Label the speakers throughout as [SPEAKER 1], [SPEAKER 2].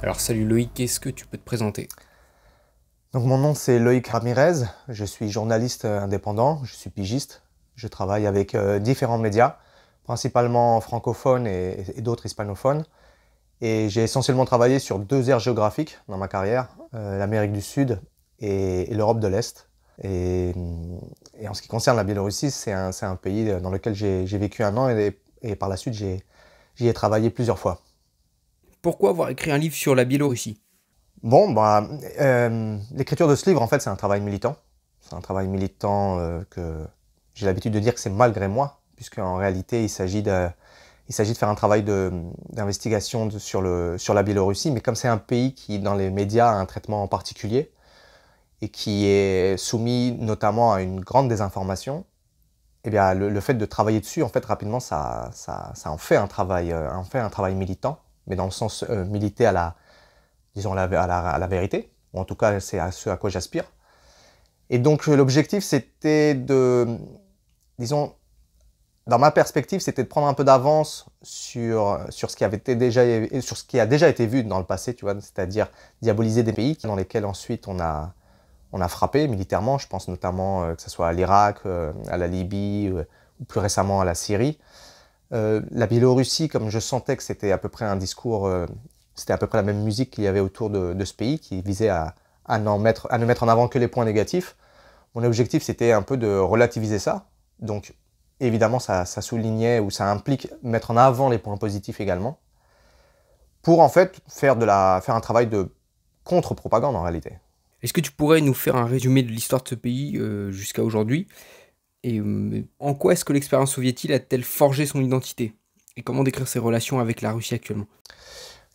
[SPEAKER 1] Alors salut Loïc, est-ce que tu peux te présenter?
[SPEAKER 2] Donc mon nom c'est Loïc Ramirez, je suis journaliste indépendant, je suis pigiste, je travaille avec différents médias, principalement francophones et d'autres hispanophones. Et j'ai essentiellement travaillé sur deux aires géographiques dans ma carrière, l'Amérique du Sud et l'Europe de l'Est. Et, et en ce qui concerne la Biélorussie, c'est un pays dans lequel j'ai vécu un an et par la suite j'y ai travaillé plusieurs fois.
[SPEAKER 1] Pourquoi avoir écrit un livre sur la Biélorussie?
[SPEAKER 2] Bon, bah, l'écriture de ce livre, en fait, c'est un travail militant. C'est un travail militant que j'ai l'habitude de dire que c'est malgré moi, puisque en réalité, il s'agit de faire un travail d'investigation sur la Biélorussie, mais comme c'est un pays qui, dans les médias, a un traitement en particulier et qui est soumis notamment à une grande désinformation, eh bien, le fait de travailler dessus, en fait, rapidement, ça en fait un travail militant, mais dans le sens militer à la disons, à la vérité, ou en tout cas c'est à ce à quoi j'aspire. Et donc l'objectif c'était disons, dans ma perspective, c'était de prendre un peu d'avance sur ce qui avait été déjà, sur ce qui a déjà été vu dans le passé, tu vois, c'est-à-dire diaboliser des pays dans lesquels ensuite on a frappé militairement, je pense notamment que ce soit à l'Irak, à la Libye, ou plus récemment à la Syrie. La Biélorussie, comme je sentais que c'était à peu près un discours, c'était à peu près la même musique qu'il y avait autour de ce pays, qui visait à ne mettre en avant que les points négatifs. Mon objectif, c'était un peu de relativiser ça. Donc, évidemment, ça soulignait ou ça implique mettre en avant les points positifs également, pour en fait faire un travail de contre-propagande en réalité.
[SPEAKER 1] Est-ce que tu pourrais nous faire un résumé de l'histoire de ce pays jusqu'à aujourd'hui? Et en quoi est-ce que l'expérience soviétique a-t-elle forgé son identité? Et comment décrire ses relations avec la Russie actuellement?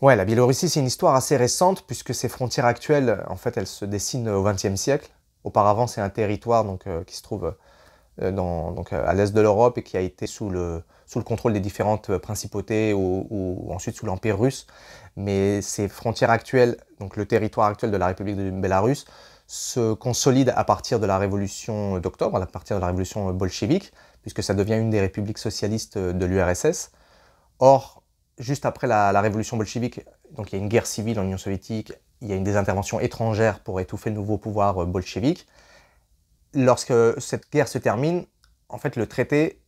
[SPEAKER 2] Ouais, la Biélorussie, c'est une histoire assez récente, puisque ses frontières actuelles, en fait, elles se dessinent au XXe siècle. Auparavant, c'est un territoire qui se trouve à l'est de l'Europe et qui a été sous le contrôle des différentes principautés ou ensuite sous l'Empire russe. Mais ces frontières actuelles, donc le territoire actuel de la République de Bélarus, se consolide à partir de la révolution d'octobre, à partir de la révolution bolchevique, puisque ça devient une des républiques socialistes de l'URSS. Or, juste après la révolution bolchevique, donc il y a une guerre civile en Union soviétique, il y a une des interventions étrangères pour étouffer le nouveau pouvoir bolchevique. Lorsque cette guerre se termine, en fait, le traité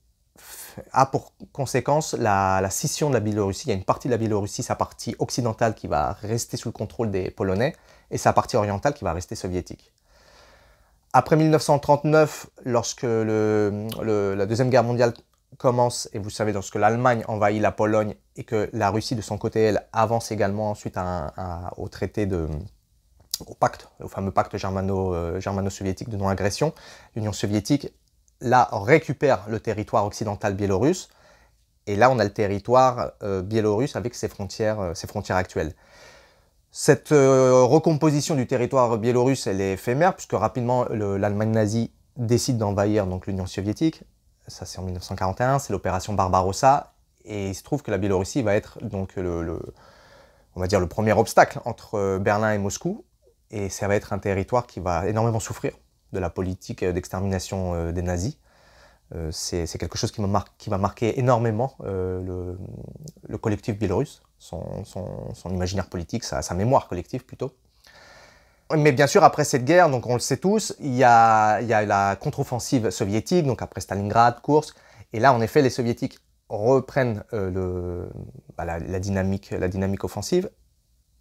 [SPEAKER 2] a pour conséquence la scission de la Biélorussie. Il y a une partie de la Biélorussie, sa partie occidentale qui va rester sous le contrôle des Polonais, et sa partie orientale qui va rester soviétique. Après 1939, lorsque la Deuxième Guerre mondiale commence, et vous savez, lorsque l'Allemagne envahit la Pologne et que la Russie, de son côté, elle avance également suite au traité au fameux pacte germano-soviétique de non-agression, l'Union soviétique, là, récupère le territoire occidental biélorusse, et là, on a le territoire biélorusse avec ses frontières actuelles. Cette recomposition du territoire biélorusse, elle est éphémère, puisque rapidement, l'Allemagne nazie décide d'envahir l'Union soviétique. Ça, c'est en 1941, c'est l'opération Barbarossa, et il se trouve que la Biélorussie va être donc on va dire le premier obstacle entre Berlin et Moscou, et ça va être un territoire qui va énormément souffrir de la politique d'extermination des nazis. C'est quelque chose qui va marquer énormément le collectif biélorusse, son imaginaire politique, sa mémoire collective plutôt. Mais bien sûr, après cette guerre, donc on le sait tous, il y a la contre-offensive soviétique, donc après Stalingrad, Koursk, et là, en effet, les soviétiques reprennent la dynamique offensive,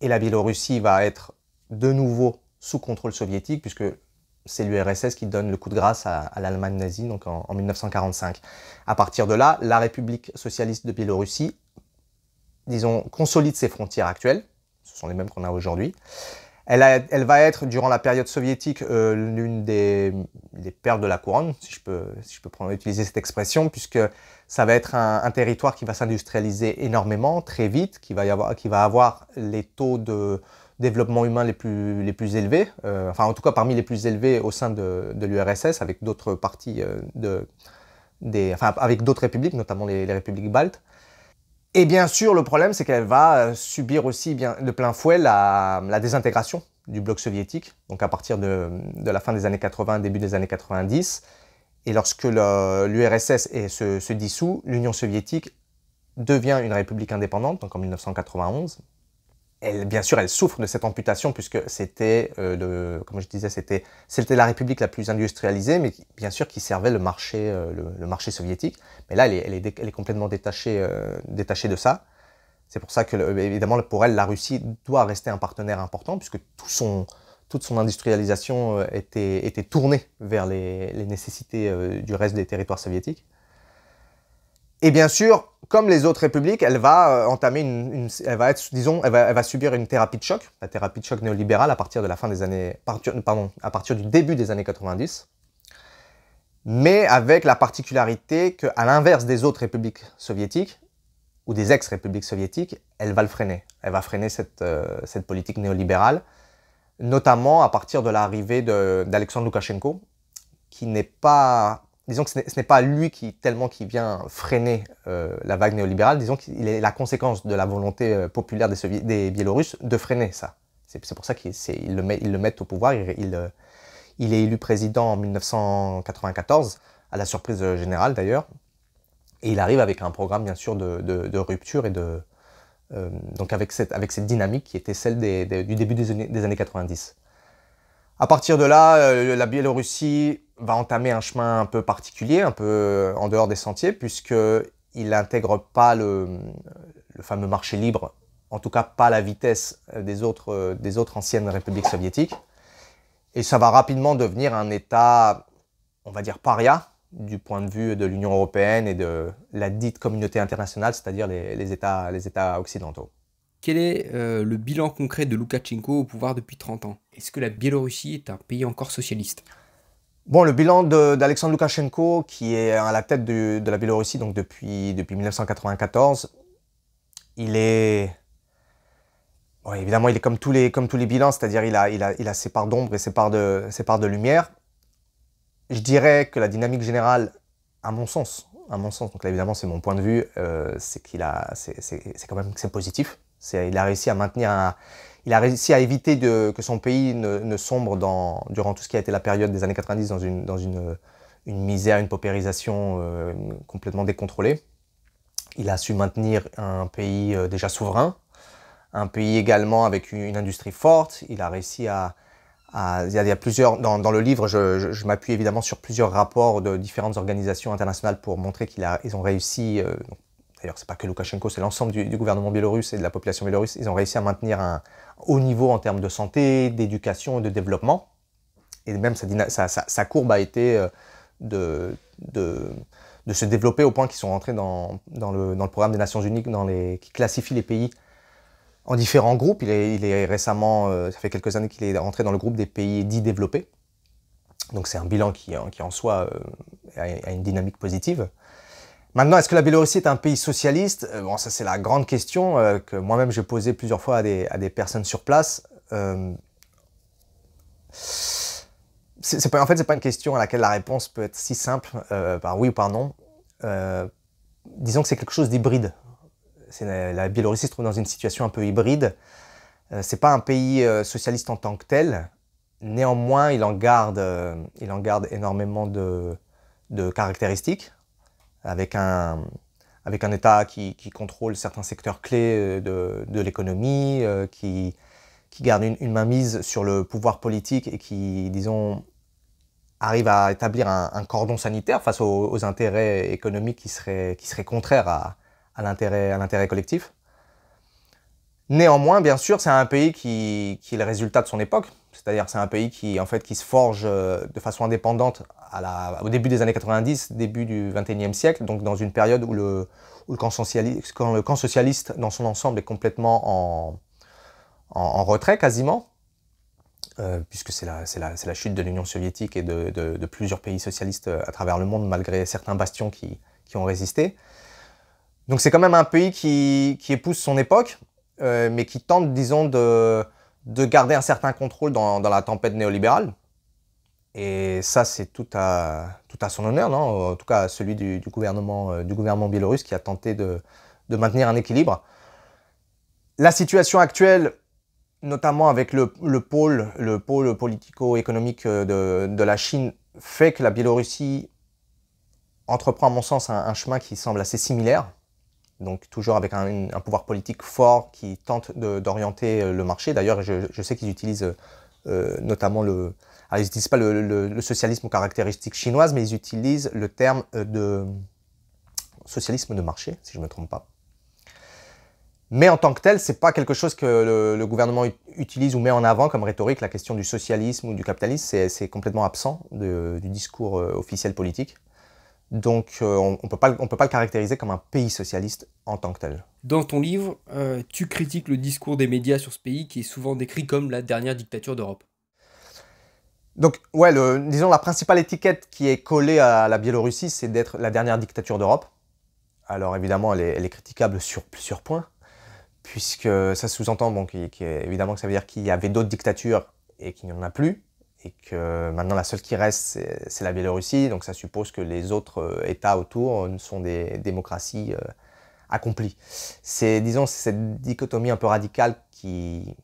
[SPEAKER 2] et la Biélorussie va être de nouveau sous contrôle soviétique, puisque c'est l'URSS qui donne le coup de grâce à l'Allemagne nazie, donc en 1945. À partir de là, la République socialiste de Biélorussie, disons, consolide ses frontières actuelles, ce sont les mêmes qu'on a aujourd'hui. Elle va être, durant la période soviétique, l'une des perles de la couronne, si je peux utiliser cette expression, puisque ça va être un territoire qui va s'industrialiser énormément, très vite, qui va avoir les taux de développement humain les plus élevés, enfin en tout cas parmi les plus élevés au sein de l'URSS, avec d'autres parties, avec d'autres républiques, notamment les républiques baltes. Et bien sûr, le problème, c'est qu'elle va subir aussi de plein fouet la désintégration du bloc soviétique, donc à partir de la fin des années 80, début des années 90. Et lorsque l'URSS se dissout, l'Union soviétique devient une république indépendante, donc en 1991. bien sûr, elle souffre de cette amputation puisque c'était, comme je disais, c'était la République la plus industrialisée, mais bien sûr qui servait le marché soviétique. Mais là, elle est complètement détachée de ça. C'est pour ça que, évidemment, pour elle, la Russie doit rester un partenaire important, puisque toute son industrialisation était tournée vers les nécessités du reste des territoires soviétiques. Et bien sûr, comme les autres républiques, elle va entamer elle va subir une thérapie de choc, la thérapie de choc néolibérale à partir de la fin des années, à partir du début des années 90. Mais avec la particularité qu'à l'inverse des autres républiques soviétiques, ou des ex-républiques soviétiques, elle va le freiner. Elle va freiner cette politique néolibérale, notamment à partir de l'arrivée d'Alexandre Loukachenko, qui n'est pas... Disons que ce n'est pas lui qui vient freiner la vague néolibérale, disons qu'il est la conséquence de la volonté populaire des Biélorusses de freiner ça. C'est pour ça qu'ils le mettent au pouvoir. Il est élu président en 1994, à la surprise générale d'ailleurs. Et il arrive avec un programme, bien sûr, de rupture et donc avec cette dynamique qui était celle du début des années 90. À partir de là, la Biélorussie va entamer un chemin un peu particulier, un peu en dehors des sentiers, puisqu'il n'intègre pas le fameux marché libre, en tout cas pas à la vitesse des autres anciennes républiques soviétiques. Et ça va rapidement devenir un État, on va dire, paria, du point de vue de l'Union européenne et de la dite communauté internationale, c'est-à-dire les États occidentaux.
[SPEAKER 1] Quel est le bilan concret de Loukachenko au pouvoir depuis 30 ans? Est-ce que la Biélorussie est un pays encore socialiste?
[SPEAKER 2] Bon, le bilan d'Alexandre Loukachenko, qui est à la tête de la Biélorussie donc depuis 1994, il est... Bon, évidemment, il est comme tous les bilans, c'est-à-dire il a ses parts d'ombre et ses parts de lumière. Je dirais que la dynamique générale, à mon sens, donc là évidemment c'est mon point de vue, c'est c'est positif. Il a réussi à éviter que son pays ne sombre durant tout ce qui a été la période des années 90 dans une misère, une paupérisation complètement décontrôlée. Il a su maintenir un pays déjà souverain, un pays également avec une industrie forte. Il a réussi il y a plusieurs, dans le livre, je m'appuie évidemment sur plusieurs rapports de différentes organisations internationales pour montrer qu'ils ont réussi, d'ailleurs c'est pas que Loukachenko, c'est l'ensemble du gouvernement biélorusse et de la population biélorusse, ils ont réussi à maintenir un haut niveau en termes de santé, d'éducation et de développement. Et même sa courbe a été de se développer au point qu'ils sont rentrés dans le programme des Nations Unies qui classifie les pays en différents groupes. Il est récemment, ça fait quelques années qu'il est rentré dans le groupe des pays dits développés. Donc c'est un bilan qui en soi a une dynamique positive. Maintenant, est-ce que la Biélorussie est un pays socialiste? Bon, ça c'est la grande question que moi-même j'ai posée plusieurs fois à des personnes sur place. En fait, c'est pas une question à laquelle la réponse peut être si simple, par oui ou par non. Disons que c'est quelque chose d'hybride. La Biélorussie se trouve dans une situation un peu hybride. C'est pas un pays socialiste en tant que tel. Néanmoins, il en garde énormément de caractéristiques, avec un État qui contrôle certains secteurs clés de l'économie, qui garde une mainmise sur le pouvoir politique et qui, disons, arrive à établir un cordon sanitaire face aux intérêts économiques qui seraient contraires à l'intérêt collectif. Néanmoins, bien sûr, c'est un pays qui est le résultat de son époque. C'est-à-dire c'est un pays qui se forge de façon indépendante au début des années 90, début du XXIe siècle, donc dans une période où le camp socialiste dans son ensemble est complètement en retrait quasiment, puisque c'est la chute de l'Union soviétique et de plusieurs pays socialistes à travers le monde, malgré certains bastions qui ont résisté. Donc c'est quand même un pays qui épouse son époque, mais qui tente, disons, de garder un certain contrôle dans la tempête néolibérale. Et ça, c'est tout à son honneur, non? En tout cas, celui du gouvernement biélorusse qui a tenté de maintenir un équilibre. La situation actuelle, notamment avec le pôle politico-économique de la Chine, fait que la Biélorussie entreprend, à mon sens, un chemin qui semble assez similaire. donc toujours avec un pouvoir politique fort qui tente d'orienter le marché. D'ailleurs, je sais qu'ils utilisent notamment le... Alors, ils n'utilisent pas le socialisme aux caractéristiques chinoises, mais ils utilisent le terme de socialisme de marché, si je ne me trompe pas. Mais en tant que tel, c'est pas quelque chose que le gouvernement utilise ou met en avant comme rhétorique. La question du socialisme ou du capitalisme, c'est complètement absent du discours officiel politique. Donc on ne peut pas le caractériser comme un pays socialiste en tant que tel.
[SPEAKER 1] Dans ton livre, tu critiques le discours des médias sur ce pays qui est souvent décrit comme la dernière dictature d'Europe.
[SPEAKER 2] Donc ouais, disons la principale étiquette qui est collée à la Biélorussie, c'est d'être la dernière dictature d'Europe. Alors évidemment, elle est critiquable sur plusieurs points, puisque ça sous-entend bon, évidemment que ça veut dire qu'il y avait d'autres dictatures et qu'il n'y en a plus, et que maintenant la seule qui reste, c'est la Biélorussie, donc ça suppose que les autres États autour sont des démocraties accomplies. C'est, disons, cette dichotomie un peu radicale qui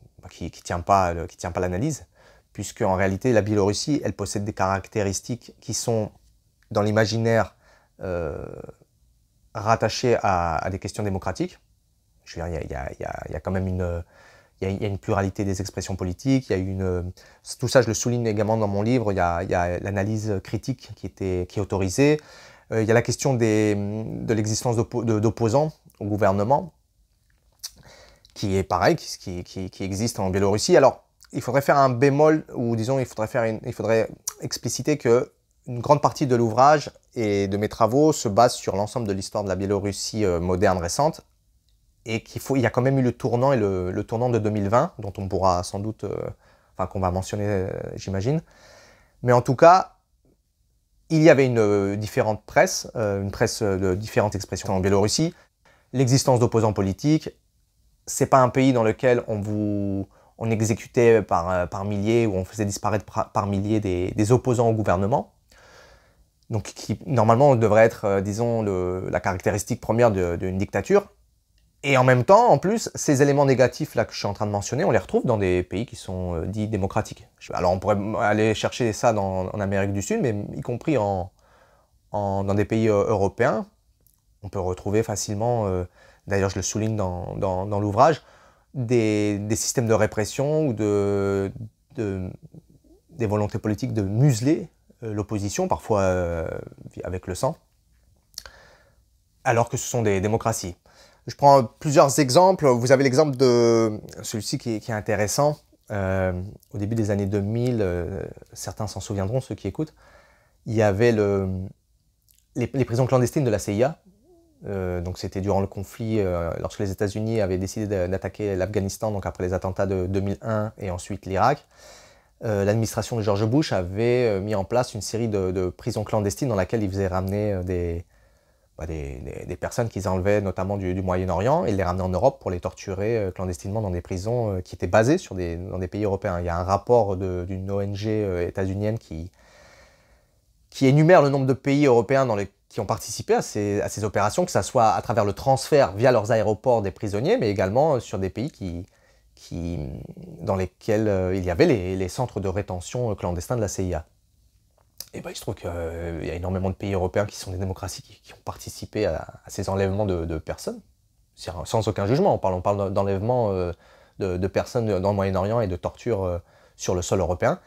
[SPEAKER 2] tient pas l'analyse, puisque en réalité la Biélorussie, elle possède des caractéristiques qui sont dans l'imaginaire rattachées à des questions démocratiques. Je veux dire, il y a quand même il y a une pluralité des expressions politiques, il y a tout ça je le souligne également dans mon livre, il y a l'analyse critique qui est autorisée, il y a la question de l'existence d'opposants au gouvernement, qui est pareil, qui existe en Biélorussie. Alors, il faudrait faire un bémol, ou disons, il faudrait expliciter que une grande partie de l'ouvrage et de mes travaux se base sur l'ensemble de l'histoire de la Biélorussie moderne récente, et il y a quand même eu le tournant, et le tournant de 2020, dont on pourra sans doute, enfin qu'on va mentionner, j'imagine. Mais en tout cas, il y avait une différente presse, une presse de différentes expressions en Biélorussie. L'existence d'opposants politiques, c'est pas un pays dans lequel on exécutait par milliers, ou on faisait disparaître par milliers des opposants au gouvernement. Donc qui normalement devrait être, disons, la caractéristique première d'une dictature. Et en même temps, en plus, ces éléments négatifs là que je suis en train de mentionner, on les retrouve dans des pays qui sont dits démocratiques. Alors on pourrait aller chercher ça en Amérique du Sud, mais y compris dans des pays européens, on peut retrouver facilement, d'ailleurs je le souligne dans l'ouvrage, des systèmes de répression ou des volontés politiques de museler l'opposition, parfois avec le sang, alors que ce sont des démocraties. Je prends plusieurs exemples. Vous avez l'exemple de celui-ci qui est intéressant. Au début des années 2000, certains s'en souviendront, ceux qui écoutent, il y avait les prisons clandestines de la CIA. Donc c'était durant le conflit, lorsque les États-Unis avaient décidé d'attaquer l'Afghanistan, donc après les attentats de 2001 et ensuite l'Irak. L'administration de George Bush avait mis en place une série de prisons clandestines dans laquelle ils faisaient ramener des personnes qu'ils enlevaient notamment du Moyen-Orient et les ramenaient en Europe pour les torturer clandestinement dans des prisons qui étaient basées dans des pays européens. Il y a un rapport d'une ONG états-unienne qui énumère le nombre de pays européens qui ont participé à ces opérations, que ce soit à travers le transfert via leurs aéroports des prisonniers, mais également sur des pays dans lesquels il y avait les centres de rétention clandestins de la CIA. Et ben, il se trouve qu'il y a énormément de pays européens qui sont des démocraties qui ont participé à ces enlèvements de personnes, sans aucun jugement. On parle d'enlèvement de personnes dans le Moyen-Orient et de torture sur le sol européen.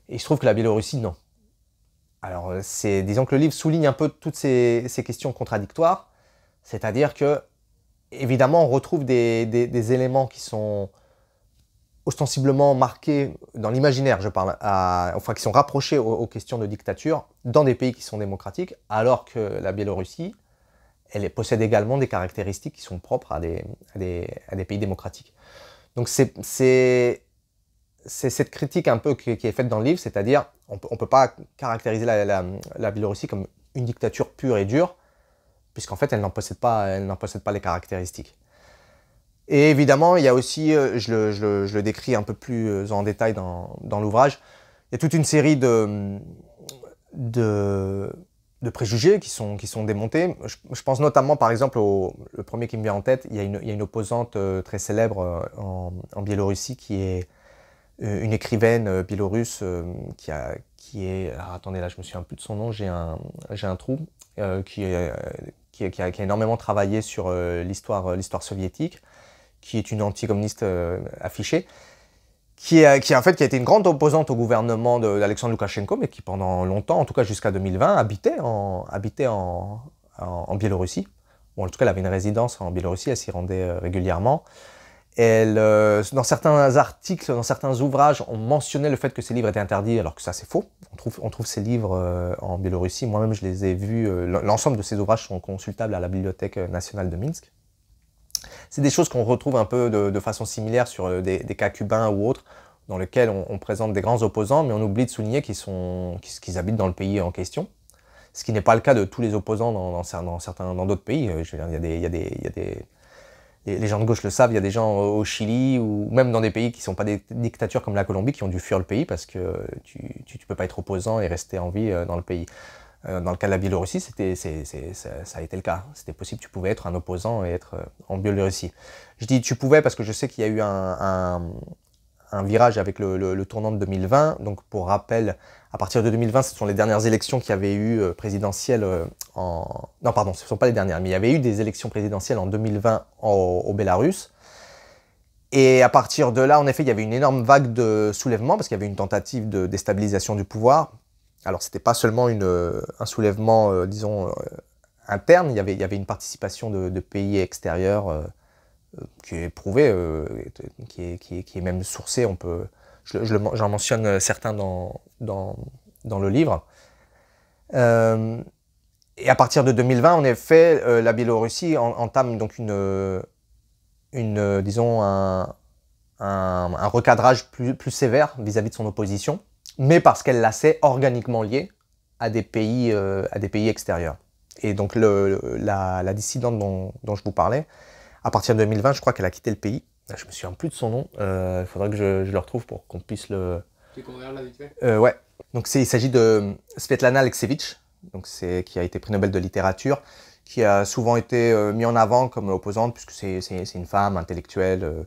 [SPEAKER 2] Et il se trouve que la Biélorussie, non. Alors, disons que le livre souligne un peu toutes ces questions contradictoires, c'est-à-dire que, évidemment, on retrouve des éléments qui sont ostensiblement marqués dans l'imaginaire, je parle, enfin qui sont rapprochés aux questions de dictature dans des pays qui sont démocratiques, alors que la Biélorussie, elle possède également des caractéristiques qui sont propres à des pays démocratiques. Donc c'est cette critique un peu qui est faite dans le livre, c'est-à-dire on peut pas caractériser la Biélorussie comme une dictature pure et dure, puisqu'en fait elle n'en possède pas les caractéristiques. Et évidemment, il y a aussi, je le décris un peu plus en détail dans l'ouvrage, il y a toute une série de préjugés qui sont démontés. Je pense notamment, par exemple, le premier qui me vient en tête, il y a une opposante très célèbre en Biélorussie qui est une écrivaine biélorusse qui est... Alors, attendez, là, je me souviens plus de son nom, j'ai un trou, qui qui a énormément travaillé sur l'histoire soviétique, qui est une anticommuniste affichée, qui a été une grande opposante au gouvernement d'Alexandre Loukachenko, mais qui pendant longtemps, en tout cas jusqu'à 2020, habitait en Biélorussie. Bon, en tout cas, elle avait une résidence en Biélorussie, elle s'y rendait régulièrement. Elle, dans certains articles, dans certains ouvrages, on mentionnait le fait que ces livres étaient interdits, alors que ça c'est faux. On trouve ces livres en Biélorussie. Moi-même, je les ai vus. L'ensemble de ces ouvrages sont consultables à la Bibliothèque nationale de Minsk. C'est des choses qu'on retrouve un peu de façon similaire sur des cas cubains ou autres, dans lesquels on présente des grands opposants, mais on oublie de souligner qu'ils habitent dans le pays en question. Ce qui n'est pas le cas de tous les opposants dans d'autres pays. Je veux dire, il y a des les gens de gauche le savent, il y a des gens au Chili ou même dans des pays qui ne sont pas des dictatures comme la Colombie qui ont dû fuir le pays parce que tu ne peux pas être opposant et rester en vie dans le pays. Dans le cas de la Biélorussie, ça a été le cas. C'était possible, tu pouvais être un opposant et être en Biélorussie. Je dis tu pouvais parce que je sais qu'il y a eu un virage avec le tournant de 2020. Donc pour rappel, à partir de 2020, ce sont les dernières élections qu'il y avait eu présidentielles Non, pardon, ce ne sont pas les dernières, mais il y avait eu des élections présidentielles en 2020 au Bélarus. Et à partir de là, en effet, il y avait une énorme vague de soulèvement parce qu'il y avait une tentative de déstabilisation du pouvoir. Alors, ce n'était pas seulement un soulèvement, disons, interne, il y avait une participation de pays extérieurs qui est prouvée, qui est même sourcée. J'en mentionne certains dans le livre. Et à partir de 2020, en effet, la Biélorussie entame donc disons un recadrage plus sévère vis-à-vis de son opposition, mais parce qu'elle la sait organiquement liée à des pays extérieurs. Et donc la dissidente dont je vous parlais, à partir de 2020, je crois qu'elle a quitté le pays. Je me souviens plus de son nom. Il faudrait que je le retrouve pour qu'on puisse le...
[SPEAKER 1] Tu veux qu'on regarde là vite fait
[SPEAKER 2] Ouais. Donc il s'agit de Svetlana Alexievich, qui a été prix Nobel de littérature, qui a souvent été mis en avant comme opposante puisque c'est une femme intellectuelle,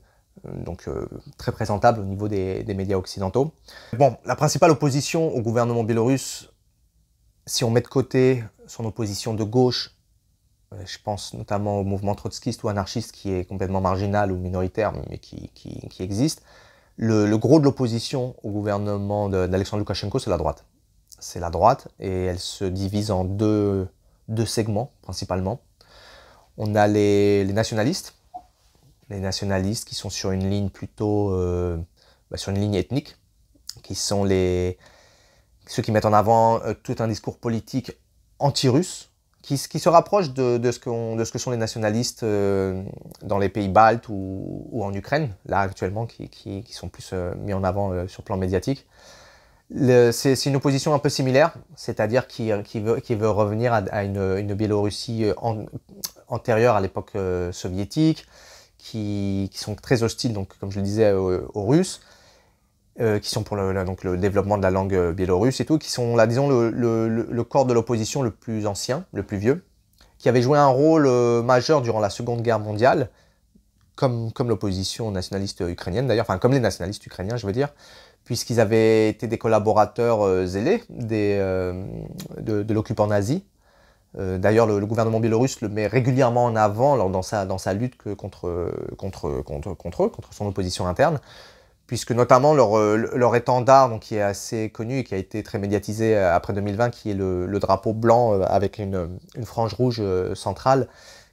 [SPEAKER 2] très présentable au niveau des médias occidentaux. Bon, la principale opposition au gouvernement biélorusse, si on met de côté son opposition de gauche, je pense notamment au mouvement trotskiste ou anarchiste qui est complètement marginal ou minoritaire, mais qui existe. Le gros de l'opposition au gouvernement d'Alexandre Loukachenko, c'est la droite. C'est la droite et elle se divise en deux segments principalement. On a les nationalistes qui sont sur une ligne plutôt sur une ligne ethnique, qui sont ceux qui mettent en avant tout un discours politique anti-russe, qui se rapproche de ce que sont les nationalistes dans les pays baltes ou en Ukraine, là actuellement, qui sont plus mis en avant sur le plan médiatique. C'est une opposition un peu similaire, c'est-à-dire qui veut revenir à une Biélorussie antérieure à l'époque soviétique, qui sont très hostiles, donc, comme je le disais, aux Russes, qui sont pour le développement de la langue biélorusse et tout, qui sont là, disons, le corps de l'opposition le plus ancien, le plus vieux, qui avait joué un rôle majeur durant la Seconde Guerre mondiale, comme l'opposition nationaliste ukrainienne d'ailleurs, enfin comme les nationalistes ukrainiens je veux dire, puisqu'ils avaient été des collaborateurs zélés de l'occupant nazi. D'ailleurs, le gouvernement biélorusse le met régulièrement en avant dans sa lutte contre son opposition interne, puisque notamment leur étendard, donc, qui est assez connu et qui a été très médiatisé après 2020, qui est le drapeau blanc avec une frange rouge centrale,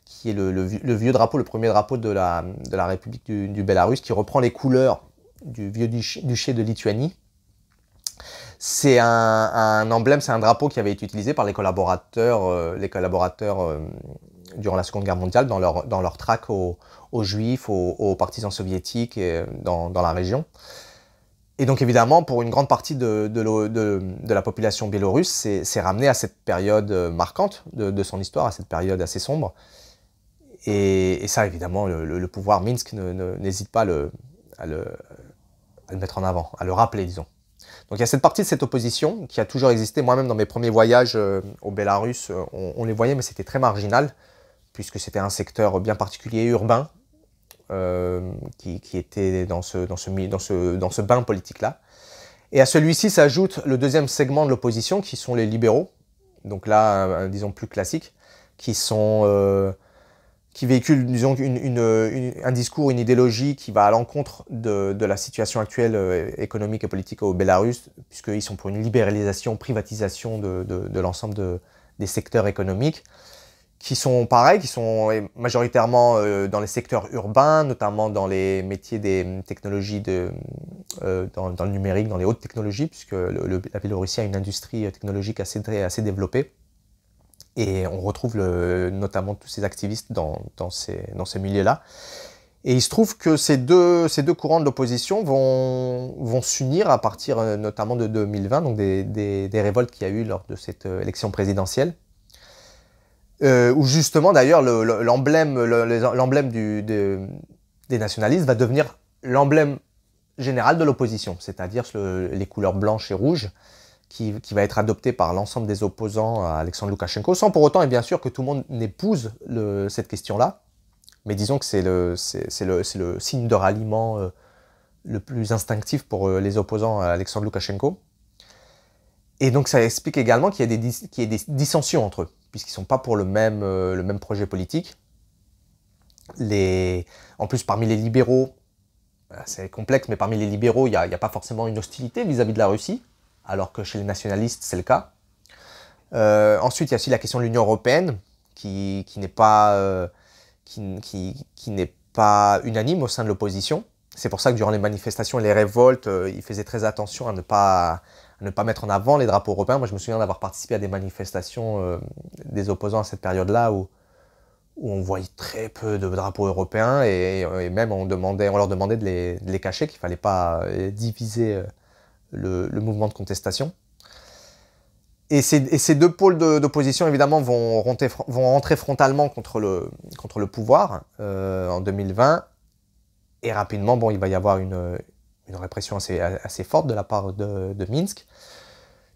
[SPEAKER 2] qui est le vieux drapeau, le premier drapeau de la République du Bélarus, qui reprend les couleurs du vieux duché de Lituanie. C'est un emblème, c'est un drapeau qui avait été utilisé par les collaborateurs durant la Seconde Guerre mondiale dans leur traque aux Juifs, aux partisans soviétiques dans la région. Et donc évidemment, pour une grande partie de la population biélorusse, c'est ramené à cette période marquante de son histoire, à cette période assez sombre. Et ça, évidemment, le pouvoir Minsk n'hésite pas à le mettre en avant, à le rappeler, disons. Donc il y a cette partie de cette opposition qui a toujours existé. Moi-même, dans mes premiers voyages au Bélarus, on les voyait, mais c'était très marginal, puisque c'était un secteur bien particulier, urbain, qui était dans ce bain politique-là. Et à celui-ci s'ajoute le deuxième segment de l'opposition, qui sont les libéraux. Donc là, disons plus classique, qui qui véhiculent, disons, un discours, une idéologie qui va à l'encontre de la situation actuelle économique et politique au Bélarus, puisqu'ils sont pour une libéralisation, privatisation de l'ensemble des secteurs économiques, qui sont pareils, qui sont majoritairement dans les secteurs urbains, notamment dans les métiers des technologies, dans le numérique, dans les hautes technologies, puisque la Biélorussie a une industrie technologique assez développée. Et on retrouve notamment tous ces activistes dans ces milieux-là. Et il se trouve que ces deux courants de l'opposition vont s'unir à partir notamment de 2020, donc des révoltes qu'il y a eu lors de cette élection présidentielle. Où justement d'ailleurs l'emblème des nationalistes va devenir l'emblème général de l'opposition, c'est-à-dire les couleurs blanches et rouges, qui va être adopté par l'ensemble des opposants à Alexandre Loukachenko, sans pour autant, et bien sûr, que tout le monde n'épouse cette question-là. Mais disons que c'est le signe de ralliement le plus instinctif pour les opposants à Alexandre Loukachenko. Et donc ça explique également qu'il y ait des dissensions entre eux, puisqu'ils ne sont pas pour le même projet politique. En plus, parmi les libéraux, c'est complexe, mais parmi les libéraux, il n'y a pas forcément une hostilité vis-à-vis de la Russie, alors que chez les nationalistes, c'est le cas. Ensuite, il y a aussi la question de l'Union européenne, qui n'est pas unanime au sein de l'opposition. C'est pour ça que durant les manifestations et les révoltes, ils faisaient très attention à ne pas mettre en avant les drapeaux européens. Moi, je me souviens d'avoir participé à des manifestations des opposants à cette période-là où on voyait très peu de drapeaux européens et même on leur demandait de les cacher, qu'il ne fallait pas diviser le mouvement de contestation. Et ces deux pôles d'opposition, évidemment, vont rentrer frontalement contre le pouvoir en 2020. Et rapidement, bon, il va y avoir une répression assez forte de la part de Minsk,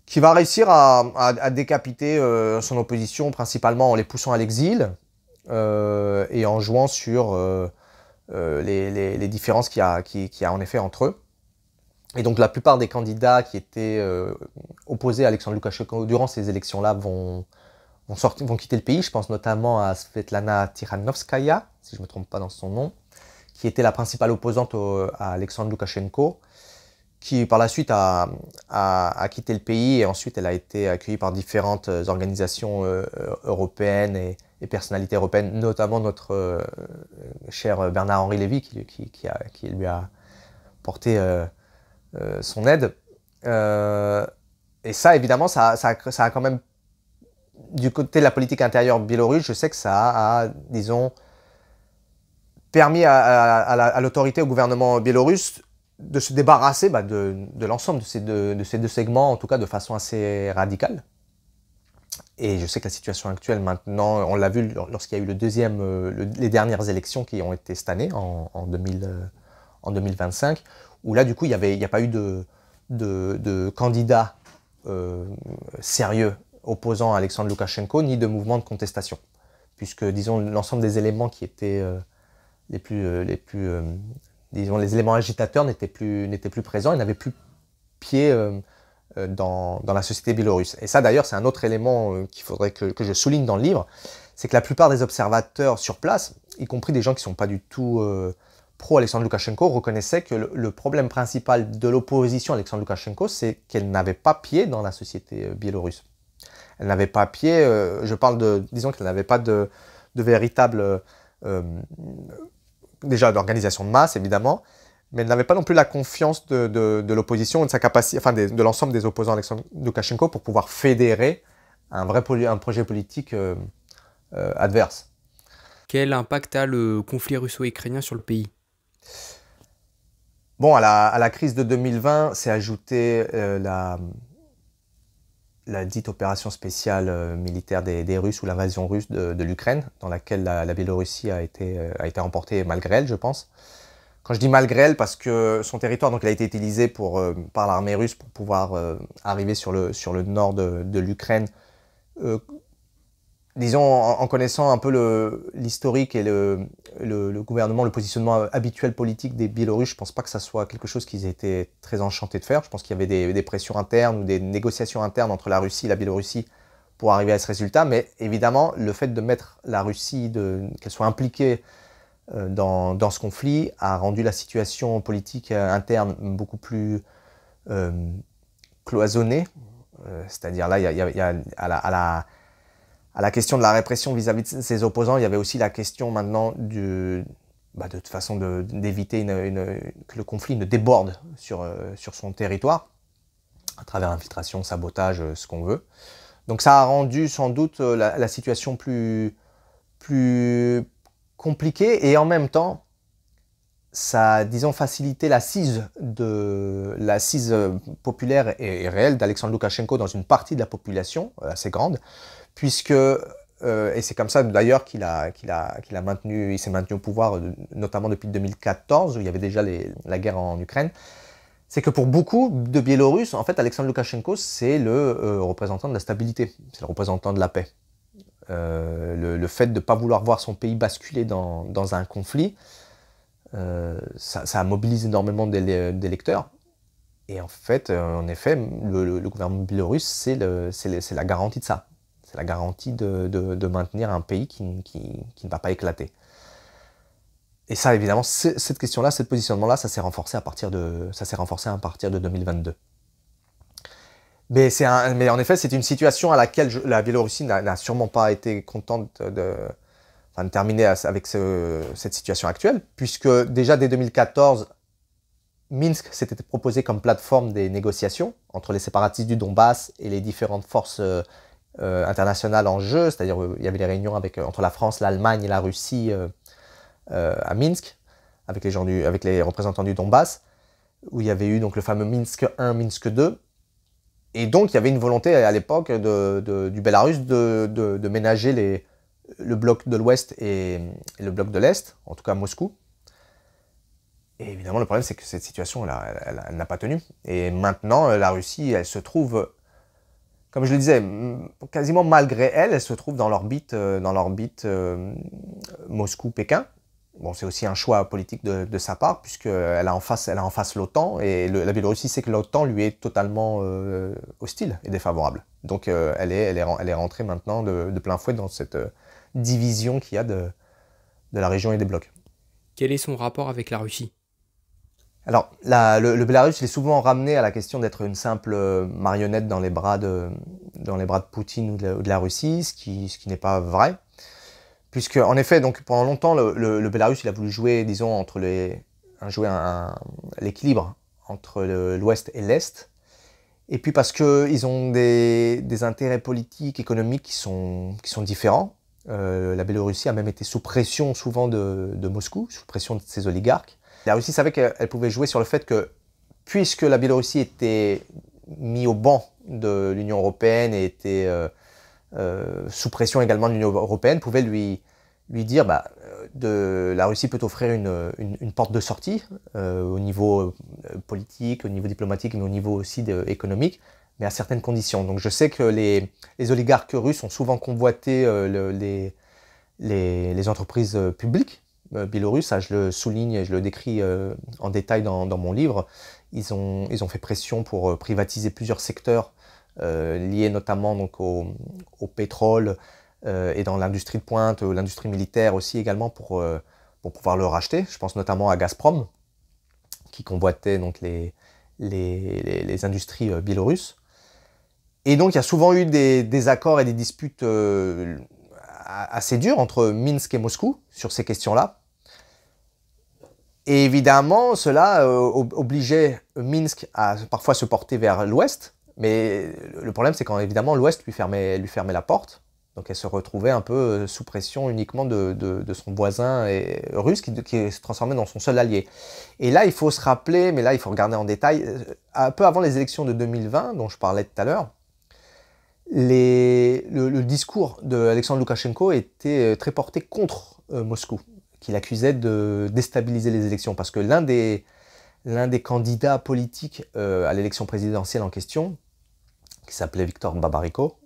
[SPEAKER 2] qui va réussir à décapiter son opposition, principalement en les poussant à l'exil et en jouant sur les différences qu'il y a en effet entre eux. Et donc la plupart des candidats qui étaient opposés à Alexandre Loukachenko durant ces élections-là vont quitter le pays. Je pense notamment à Svetlana Tikhanovskaya, si je ne me trompe pas dans son nom, qui était la principale opposante à Alexandre Loukachenko, qui par la suite a quitté le pays et ensuite elle a été accueillie par différentes organisations européennes et personnalités européennes, notamment notre cher Bernard-Henri Lévy qui lui a porté son aide. Et ça, évidemment, ça a quand même, du côté de la politique intérieure biélorusse, je sais que ça a disons, permis à l'autorité, au gouvernement biélorusse, de se débarrasser de l'ensemble de ces deux segments, en tout cas de façon assez radicale. Et je sais que la situation actuelle maintenant, on l'a vu lorsqu'il y a eu les dernières élections qui ont été cette année, en 2025, où là, du coup, il n'y a pas eu de candidat sérieux opposant à Alexandre Loukachenko, ni de mouvement de contestation. Puisque, disons, l'ensemble des éléments qui étaient disons, les éléments agitateurs n'étaient plus présents et n'avaient plus pied dans la société biélorusse. Et ça, d'ailleurs, c'est un autre élément qu'il faudrait que je souligne dans le livre, c'est que la plupart des observateurs sur place, y compris des gens qui ne sont pas du tout pro-Alexandre Loukachenko, reconnaissaient que le problème principal de l'opposition à Alexandre Loukachenko, c'est qu'elle n'avait pas pied dans la société biélorusse. Elle n'avait pas pied, disons qu'elle n'avait pas de véritable, déjà d'organisation de masse, évidemment, mais elle n'avait pas non plus la confiance de l'opposition et de sa capacité, enfin de l'ensemble des opposants à Alexandre Loukachenko pour pouvoir fédérer un projet politique adverse.
[SPEAKER 1] Quel impact a le conflit russo-ukrainien sur le pays ?
[SPEAKER 2] Bon, à la crise de 2020 s'est ajoutée la dite opération spéciale militaire des Russes ou l'invasion russe de l'Ukraine, dans laquelle la Biélorussie a été remportée malgré elle, je pense. Quand je dis malgré elle, parce que son territoire, donc, il a été utilisé par l'armée russe pour pouvoir arriver sur le nord de l'Ukraine. Disons, en connaissant un peu l'historique et le gouvernement, le positionnement habituel politique des Biélorusses, je ne pense pas que ça soit quelque chose qu'ils étaient très enchantés de faire. Je pense qu'il y avait des pressions internes ou des négociations internes entre la Russie et la Biélorussie pour arriver à ce résultat, mais évidemment, le fait de mettre la Russie, qu'elle soit impliquée dans ce conflit, a rendu la situation politique interne beaucoup plus cloisonnée. C'est-à-dire là, il y a à la question de la répression vis-à-vis de ses opposants, il y avait aussi la question maintenant de toute façon d'éviter que le conflit ne déborde sur son territoire, à travers infiltration, sabotage, ce qu'on veut. Donc ça a rendu sans doute la situation plus compliquée, et en même temps, ça a, disons, facilité l'assise populaire et réelle d'Alexandre Loukachenko dans une partie de la population assez grande, puisque, et c'est comme ça d'ailleurs qu'il s'est maintenu au pouvoir, notamment depuis 2014, où il y avait déjà la guerre en Ukraine. C'est que pour beaucoup de Biélorusses, en fait, Alexandre Loukachenko, c'est le représentant de la stabilité, c'est le représentant de la paix. Le fait de ne pas vouloir voir son pays basculer dans un conflit, ça mobilise énormément d'électeurs. Et en fait, en effet, le gouvernement biélorusse, c'est la garantie de ça. C'est la garantie de maintenir un pays qui ne va pas éclater. Et ça, évidemment, cette question-là, ce positionnement-là, ça s'est renforcé à partir de 2022. Mais en effet, c'est une situation à laquelle la Biélorussie n'a sûrement pas été contente de terminer avec cette situation actuelle, puisque déjà dès 2014, Minsk s'était proposé comme plateforme des négociations entre les séparatistes du Donbass et les différentes forces internationales en jeu, c'est-à-dire il y avait les réunions entre la France, l'Allemagne et la Russie à Minsk, avec les représentants du Donbass, où il y avait eu donc le fameux Minsk 1, Minsk 2. Et donc, il y avait une volonté à l'époque du Bélarus de ménager le bloc de l'Ouest et le bloc de l'Est, en tout cas Moscou. Et évidemment, le problème, c'est que cette situation, elle n'a pas tenu. Et maintenant, la Russie, elle se trouve, comme je le disais, quasiment malgré elle se trouve dans l'orbite Moscou-Pékin. Bon, c'est aussi un choix politique de sa part, puisqu'elle a en face l'OTAN, et la Biélorussie sait que l'OTAN lui est totalement hostile et défavorable. Donc elle est rentrée maintenant de plein fouet dans cette division qu'il y a de la région et des blocs.
[SPEAKER 1] Quel est son rapport avec la Russie ?
[SPEAKER 2] Alors, le Bélarus, il est souvent ramené à la question d'être une simple marionnette dans les bras de Poutine ou de la Russie, ce qui n'est pas vrai. Puisque, en effet, donc, pendant longtemps, le Bélarus, il a voulu jouer, disons, l'équilibre entre l'Ouest et l'Est. Et puis parce qu'ils ont des intérêts politiques, économiques qui sont différents. La Biélorussie a même été sous pression souvent de Moscou, sous pression de ses oligarques. La Russie savait qu'elle pouvait jouer sur le fait que, puisque la Biélorussie était mise au banc de l'Union européenne et était sous pression également de l'Union européenne, pouvait lui dire la Russie peut offrir une porte de sortie au niveau politique, au niveau diplomatique, mais au niveau aussi économique, mais à certaines conditions. Donc je sais que les oligarques russes ont souvent convoité les entreprises publiques biélorusses, ça je le souligne et je le décris en détail dans mon livre. Ils ont fait pression pour privatiser plusieurs secteurs liés notamment donc au pétrole et dans l'industrie de pointe, l'industrie militaire aussi également pour pouvoir le racheter. Je pense notamment à Gazprom qui convoitait donc les industries biélorusses. Et donc il y a souvent eu des accords et des disputes assez dures entre Minsk et Moscou sur ces questions-là. Et évidemment, cela obligeait Minsk à parfois se porter vers l'Ouest, mais le problème c'est quand évidemment l'Ouest lui fermait la porte, donc elle se retrouvait un peu sous pression uniquement de son voisin russe qui se transformait dans son seul allié. Et là il faut se rappeler, mais là il faut regarder en détail, un peu avant les élections de 2020 dont je parlais tout à l'heure, le discours d'Alexandre Loukachenko était très porté contre Moscou, qu'il accusait de déstabiliser les élections, parce que l'un des candidats politiques à l'élection présidentielle en question, qui s'appelait Viktor Babariko,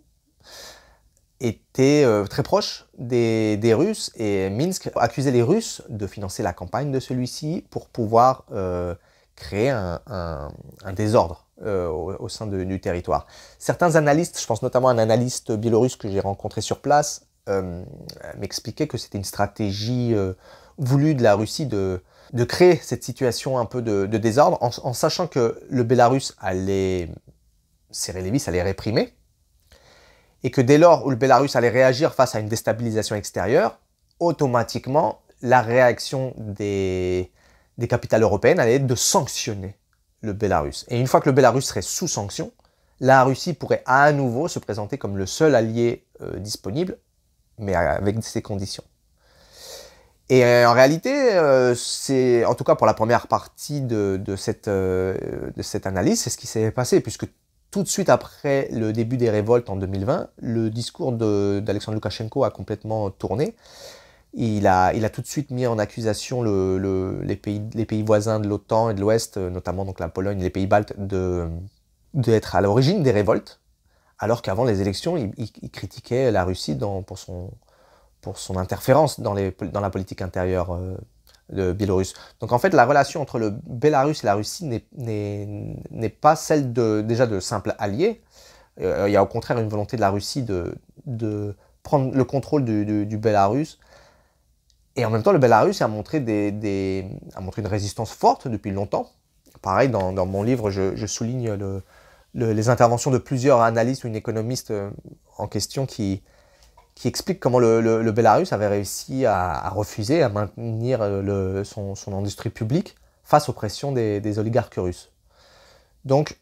[SPEAKER 2] était très proche des Russes, et Minsk accusait les Russes de financer la campagne de celui-ci pour pouvoir créer un désordre au sein du territoire. Certains analystes, je pense notamment à un analyste biélorusse que j'ai rencontré sur place, m'expliquaient que c'était une stratégie voulue de la Russie de créer cette situation un peu de désordre, en sachant que le Bélarus allait serrer les vis, allait réprimer, et que dès lors où le Bélarus allait réagir face à une déstabilisation extérieure, automatiquement, la réaction des capitales européennes allait être de sanctionner le Bélarus. Et une fois que le Bélarus serait sous sanction, la Russie pourrait à nouveau se présenter comme le seul allié disponible, mais avec ces conditions. Et en réalité, c'est, en tout cas pour la première partie de cette analyse, c'est ce qui s'est passé, puisque tout de suite après le début des révoltes en 2020, le discours d'Alexandre Loukachenko a complètement tourné. Il a tout de suite mis en accusation les pays voisins de l'OTAN et de l'Ouest, notamment donc la Pologne et les pays baltes, d'être à l'origine des révoltes, alors qu'avant les élections, il critiquait la Russie pour son interférence dans la politique intérieure de Biélorusse. Donc en fait, la relation entre le Bélarus et la Russie n'est pas celle déjà de simples alliés. Il y a au contraire une volonté de la Russie de prendre le contrôle du Bélarus. Et en même temps, le Bélarus a montré une résistance forte depuis longtemps. Pareil, dans mon livre, je souligne les interventions de plusieurs analystes ou une économiste en question qui explique comment le Bélarus avait réussi à refuser, à maintenir son industrie publique face aux pressions des oligarques russes. Donc,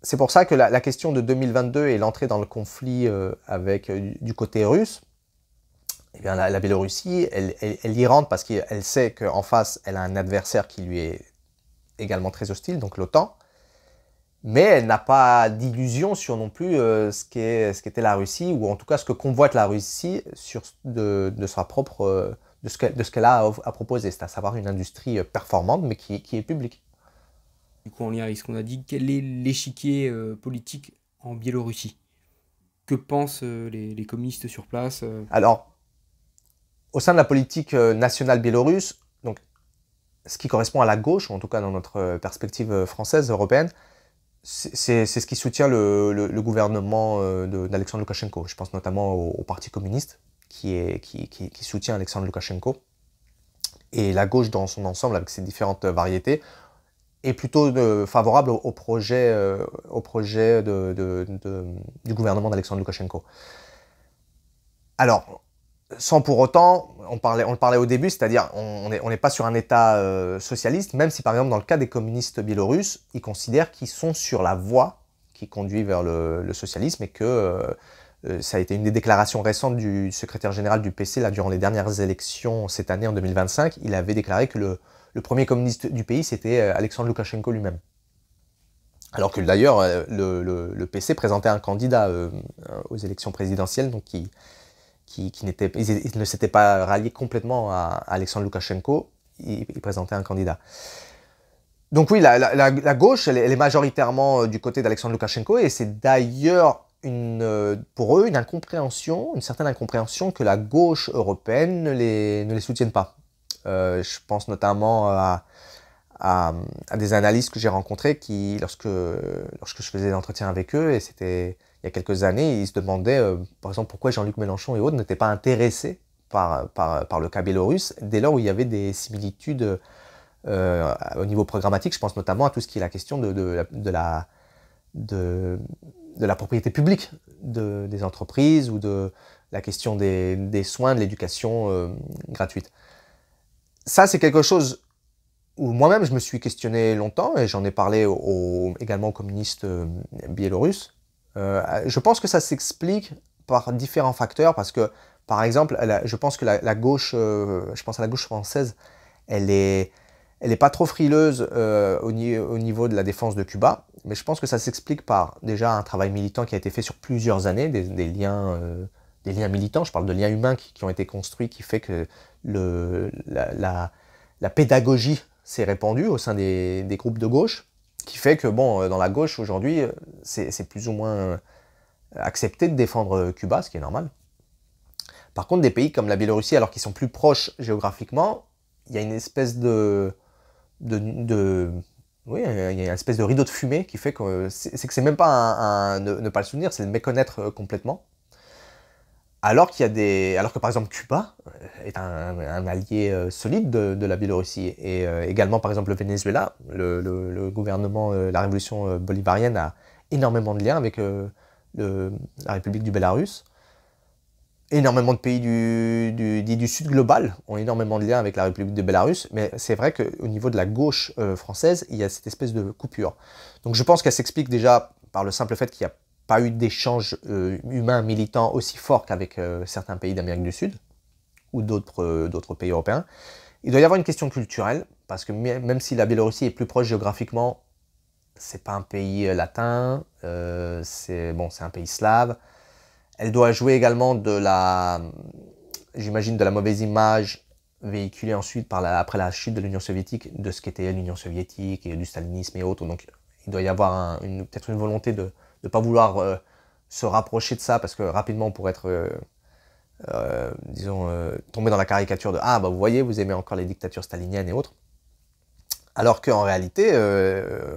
[SPEAKER 2] c'est pour ça que la question de 2022 et l'entrée dans le conflit du côté russe, eh bien, la Biélorussie, elle y rentre parce qu'elle sait qu'en face, elle a un adversaire qui lui est également très hostile, donc l'OTAN, mais elle n'a pas d'illusion sur non plus ce qu'était la Russie, ou en tout cas ce que convoite la Russie de ce qu'elle a à proposer, c'est à savoir une industrie performante, mais qui est publique.
[SPEAKER 1] Du coup, en lien avec ce qu'on a dit, quel est l'échiquier politique en Biélorussie? Que pensent les communistes sur place?
[SPEAKER 2] Alors, au sein de la politique nationale biélorusse, donc, ce qui correspond à la gauche, ou en tout cas dans notre perspective française, européenne, c'est ce qui soutient le gouvernement d'Alexandre Loukachenko. Je pense notamment au Parti communiste qui soutient Alexandre Loukachenko. Et la gauche dans son ensemble, avec ses différentes variétés, est plutôt favorable au projet du gouvernement d'Alexandre Loukachenko. Alors, sans pour autant, on le parlait au début, c'est-à-dire on n'est pas sur un État socialiste, même si par exemple dans le cas des communistes biélorusses, ils considèrent qu'ils sont sur la voie qui conduit vers le socialisme et que ça a été une des déclarations récentes du secrétaire général du PC là, durant les dernières élections cette année en 2025. Il avait déclaré que le premier communiste du pays c'était Alexandre Loukachenko lui-même. Alors que d'ailleurs le PC présentait un candidat aux élections présidentielles donc il ne s'était pas rallié complètement à Alexandre Loukachenko, il présentait un candidat. Donc oui, la gauche, elle est majoritairement du côté d'Alexandre Loukachenko, et c'est d'ailleurs pour eux une certaine incompréhension que la gauche européenne ne les soutienne pas. Je pense notamment à des analystes que j'ai rencontrés qui, lorsque je faisais des entretiens avec eux, et c'était il y a quelques années, ils se demandaient, par exemple, pourquoi Jean-Luc Mélenchon et autres n'étaient pas intéressés par le cas biélorusse, dès lors où il y avait des similitudes au niveau programmatique. Je pense notamment à tout ce qui est la question de la propriété publique des entreprises, ou de la question des soins, de l'éducation gratuite. Ça, c'est quelque chose où moi-même je me suis questionné longtemps, et j'en ai parlé également aux communistes biélorusses. Je pense que ça s'explique par différents facteurs, parce que, par exemple, je pense que la gauche, je pense à la gauche française, elle est pas trop frileuse au niveau de la défense de Cuba, mais je pense que ça s'explique par déjà un travail militant qui a été fait sur plusieurs années, des liens militants, je parle de liens humains qui ont été construits, qui fait que la pédagogie s'est répandue au sein des groupes de gauche, qui fait que, bon, dans la gauche, aujourd'hui, c'est plus ou moins accepté de défendre Cuba, ce qui est normal. Par contre, des pays comme la Biélorussie, alors qu'ils sont plus proches géographiquement, il y a une espèce de Oui, il y a une espèce de rideau de fumée qui fait que c'est même pas ne pas le soutenir, c'est le méconnaître complètement. Alors que par exemple Cuba est un allié solide de la Biélorussie et également par exemple le Venezuela, le gouvernement, la révolution bolivarienne a énormément de liens avec la République du Bélarus. Énormément de pays du Sud global ont énormément de liens avec la République de Bélarus, mais c'est vrai qu'au niveau de la gauche française, il y a cette espèce de coupure. Donc je pense qu'elle s'explique déjà par le simple fait qu'il n'y a pas eu d'échanges humains militants aussi forts qu'avec certains pays d'Amérique du Sud ou d'autres pays européens. Il doit y avoir une question culturelle, parce que même si la Biélorussie est plus proche géographiquement, c'est pas un pays latin, c'est un pays slave. Elle doit jouer également j'imagine, de la mauvaise image véhiculée ensuite après la chute de l'Union soviétique, de ce qu'était l'Union soviétique et du stalinisme et autres. Donc il doit y avoir peut-être une volonté de ne pas vouloir se rapprocher de ça, parce que rapidement on pourrait être, tomber dans la caricature de « Ah, bah vous voyez, vous aimez encore les dictatures staliniennes et autres ». Alors qu'en réalité,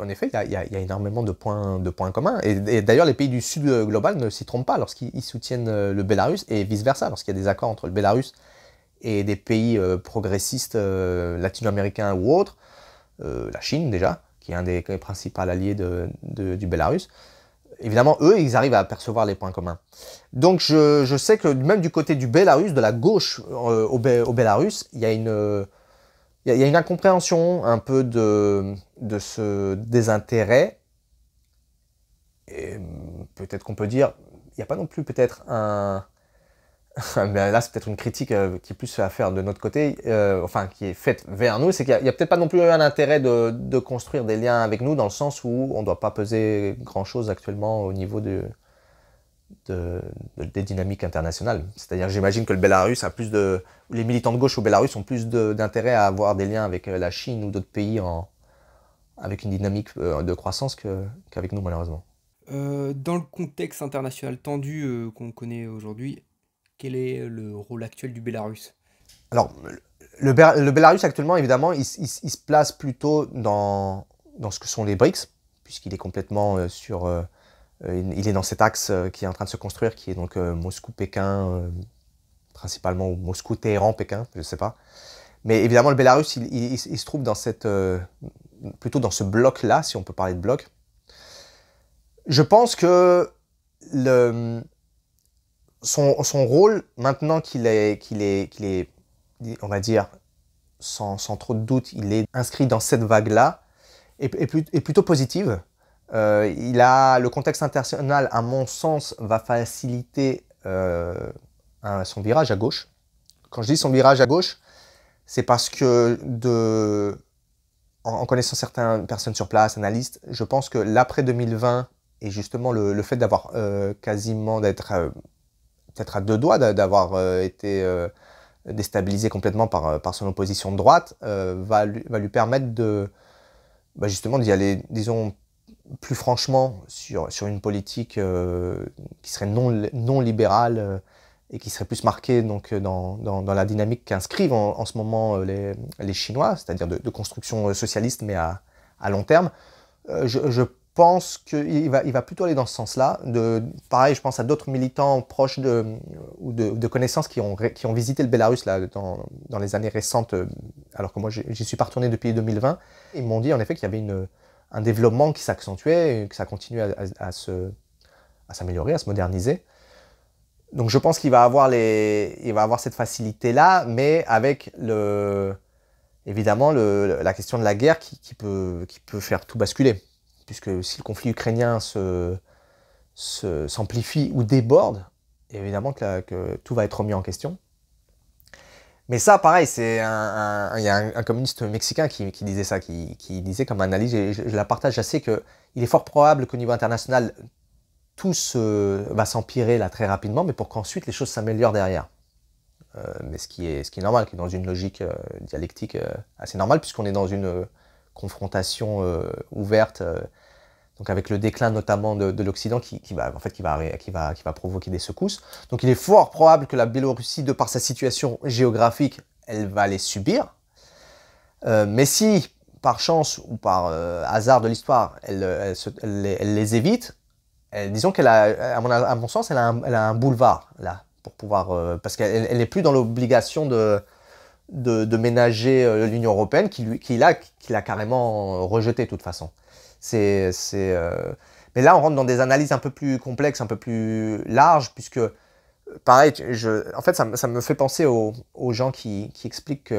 [SPEAKER 2] en effet, il y a énormément de points communs. Et d'ailleurs, les pays du Sud global ne s'y trompent pas lorsqu'ils soutiennent le Bélarus, et vice-versa, lorsqu'il y a des accords entre le Bélarus et des pays progressistes latino-américains ou autres, la Chine déjà, qui est un des principaux alliés du Bélarus. Évidemment, eux, ils arrivent à percevoir les points communs. Donc je sais que même du côté du Bélarus, de la gauche au Bélarus, il y a une incompréhension un peu de ce désintérêt. Et peut-être qu'on peut dire, il n'y a pas non plus peut-être mais là c'est peut-être une critique qui est plus à faire de notre côté, qui est faite vers nous, c'est qu'il n'y a peut-être pas non plus un intérêt de construire des liens avec nous, dans le sens où on ne doit pas peser grand-chose actuellement au niveau des dynamiques internationales. C'est-à-dire, j'imagine que le Bélarus a les militants de gauche au Bélarus ont plus d'intérêt à avoir des liens avec la Chine ou d'autres pays avec une dynamique de croissance qu'avec nous, malheureusement.
[SPEAKER 1] Dans le contexte international tendu qu'on connaît aujourd'hui, quel est le rôle actuel du Bélarus?
[SPEAKER 2] Alors, le Bélarus actuellement, évidemment, il se place plutôt dans ce que sont les BRICS, puisqu'il est complètement il est dans cet axe qui est en train de se construire, qui est donc Moscou-Pékin, principalement, ou Moscou-Téhéran-Pékin, je ne sais pas. Mais évidemment, le Bélarus, il se trouve plutôt dans ce bloc-là, si on peut parler de bloc. Je pense que son rôle, maintenant qu'il est, on va dire, sans trop de doute, il est inscrit dans cette vague-là, est plutôt positive. Le contexte international, à mon sens, va faciliter son virage à gauche. Quand je dis son virage à gauche, c'est parce que, en connaissant certaines personnes sur place, analystes, je pense que l'après 2020, et justement le fait d'avoir quasiment d'être peut-être à deux doigts d'avoir été déstabilisé complètement par son opposition de droite, va lui permettre justement d'y aller, disons, plus franchement sur une politique qui serait non libérale et qui serait plus marquée donc, dans la dynamique qu'inscrivent en ce moment les Chinois, c'est-à-dire de construction socialiste mais à long terme. Je pense qu'il va plutôt aller dans ce sens-là. Pareil, je pense à d'autres militants proches ou de connaissances qui ont visité le Bélarus là, dans les années récentes, alors que moi j'y suis pas retourné depuis 2020. Ils m'ont dit en effet qu'il y avait un développement qui s'accentuait, et que ça continuait à s'améliorer, à se moderniser. Donc je pense qu'il va avoir cette facilité-là, mais avec évidemment la question de la guerre qui peut faire tout basculer. Puisque si le conflit ukrainien s'amplifie ou déborde, évidemment que tout va être remis en question. Mais ça, pareil, il y a un communiste mexicain qui disait ça, qui disait comme analyse, et je la partage assez, qu'il est fort probable qu'au niveau international, tout va s'empirer là très rapidement, mais pour qu'ensuite les choses s'améliorent derrière. Mais ce qui est normal, qui est dans une logique dialectique assez normale, puisqu'on est dans une confrontation ouverte, donc avec le déclin notamment de l'Occident qui va provoquer des secousses. Donc il est fort probable que la Biélorussie, de par sa situation géographique, elle va les subir. Mais si, par chance ou par hasard de l'histoire, elle les évite, disons qu'elle a, à mon sens, elle a un boulevard là pour pouvoir, parce qu'elle n'est plus dans l'obligation de ménager l'Union européenne, qui l'a carrément rejeté de toute façon. Mais là, on rentre dans des analyses un peu plus complexes, un peu plus larges, puisque pareil, en fait, ça me fait penser aux gens qui expliquent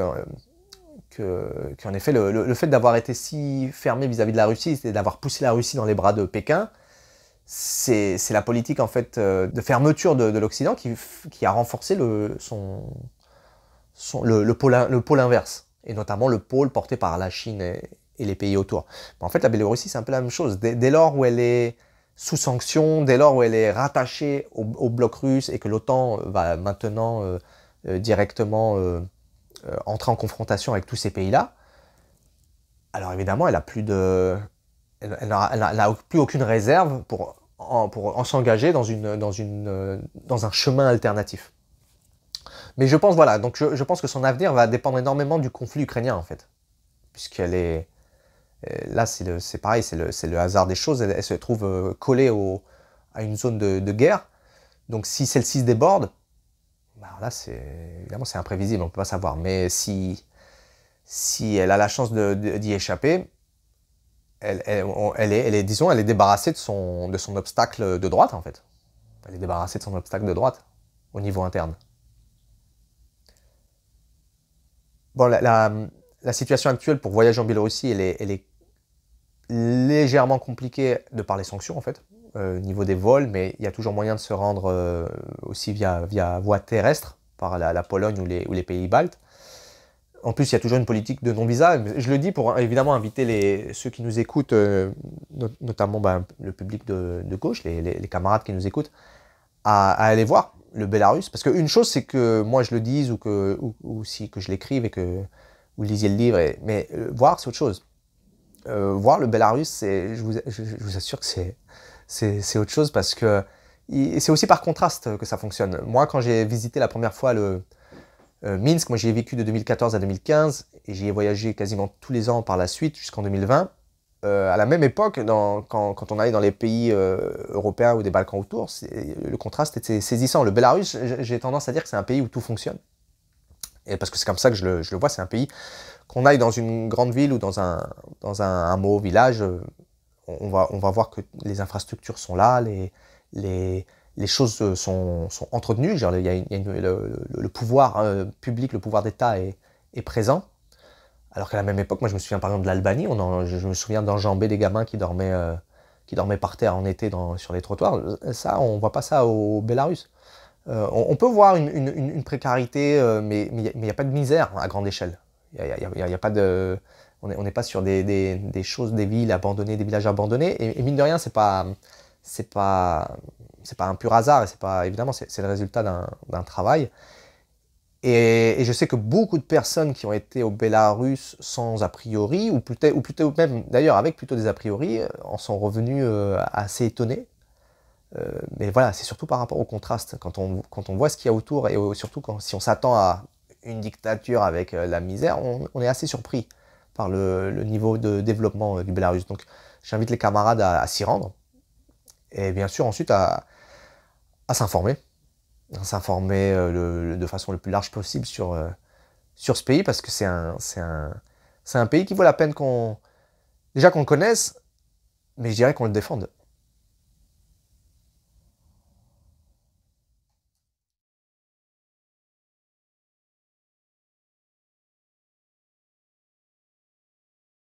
[SPEAKER 2] qu'en effet, le fait d'avoir été si fermé vis-à-vis de la Russie, et d'avoir poussé la Russie dans les bras de Pékin, c'est la politique en fait de fermeture de l'Occident qui a renforcé le pôle inverse, et notamment le pôle porté par la Chine et les pays autour. Mais en fait, la Biélorussie, c'est un peu la même chose. Dès lors où elle est sous sanction, dès lors où elle est rattachée au bloc russe et que l'OTAN va maintenant directement entrer en confrontation avec tous ces pays-là, alors évidemment, elle n'a plus plus aucune réserve pour s'engager dans un chemin alternatif. Mais je pense, voilà, donc je pense que son avenir va dépendre énormément du conflit ukrainien, en fait. Puisqu'elle est... Là, c'est pareil, c'est le hasard des choses. Elle se trouve collée à une zone de guerre. Donc si celle-ci se déborde, bah là, évidemment, c'est imprévisible, on ne peut pas savoir. Mais si elle a la chance d'y échapper, elle est débarrassée de son obstacle de droite, en fait. Elle est débarrassée de son obstacle de droite, au niveau interne. Bon, la situation actuelle pour voyager en Biélorussie, elle est légèrement compliquée de par les sanctions, en fait, au niveau des vols, mais il y a toujours moyen de se rendre aussi via voie terrestre, par la Pologne ou les pays baltes. En plus, il y a toujours une politique de non-visa. Je le dis pour évidemment inviter ceux qui nous écoutent, notamment le public de gauche, les camarades qui nous écoutent, à aller voir le Bélarus. Parce qu'une chose, c'est que moi je le dise ou que je l'écrive et que vous lisiez le livre, mais voir, c'est autre chose. Voir le Bélarus, je vous assure que c'est autre chose parce que c'est aussi par contraste que ça fonctionne. Moi, quand j'ai visité la première fois Minsk, moi j'y ai vécu de 2014 à 2015 et j'y ai voyagé quasiment tous les ans par la suite jusqu'en 2020. À la même époque, quand on allait dans les pays européens ou des Balkans autour, le contraste était saisissant. Le Bélarus, j'ai tendance à dire que c'est un pays où tout fonctionne. Et parce que c'est comme ça que je le vois, c'est un pays, qu'on aille dans une grande ville ou dans un hameau, village, on va voir que les infrastructures sont là, les choses sont entretenues. Genre, le pouvoir public, le pouvoir d'État est présent. Alors qu'à la même époque, moi je me souviens par exemple de l'Albanie, je me souviens d'enjamber des gamins qui dormaient par terre en été sur les trottoirs. Ça, on voit pas ça au Bélarus. On peut voir une précarité, mais il n'y a pas de misère à grande échelle. Il y a pas de... On n'est pas sur des choses, des villes abandonnées, des villages abandonnés. Et mine de rien, c'est pas un pur hasard. Et évidemment, c'est le résultat d'un travail. Et je sais que beaucoup de personnes qui ont été au Bélarus sans a priori, ou plutôt même d'ailleurs avec plutôt des a priori, en sont revenus assez étonnés. Mais voilà, c'est surtout par rapport au contraste. Quand on voit ce qu'il y a autour, et surtout si on s'attend à une dictature avec la misère, on est assez surpris par le niveau de développement du Bélarus. Donc j'invite les camarades à s'y rendre, et bien sûr ensuite à s'informer. De façon le plus large possible sur ce pays, parce que c'est un pays qui vaut la peine déjà qu'on le connaisse, mais je dirais qu'on le défende.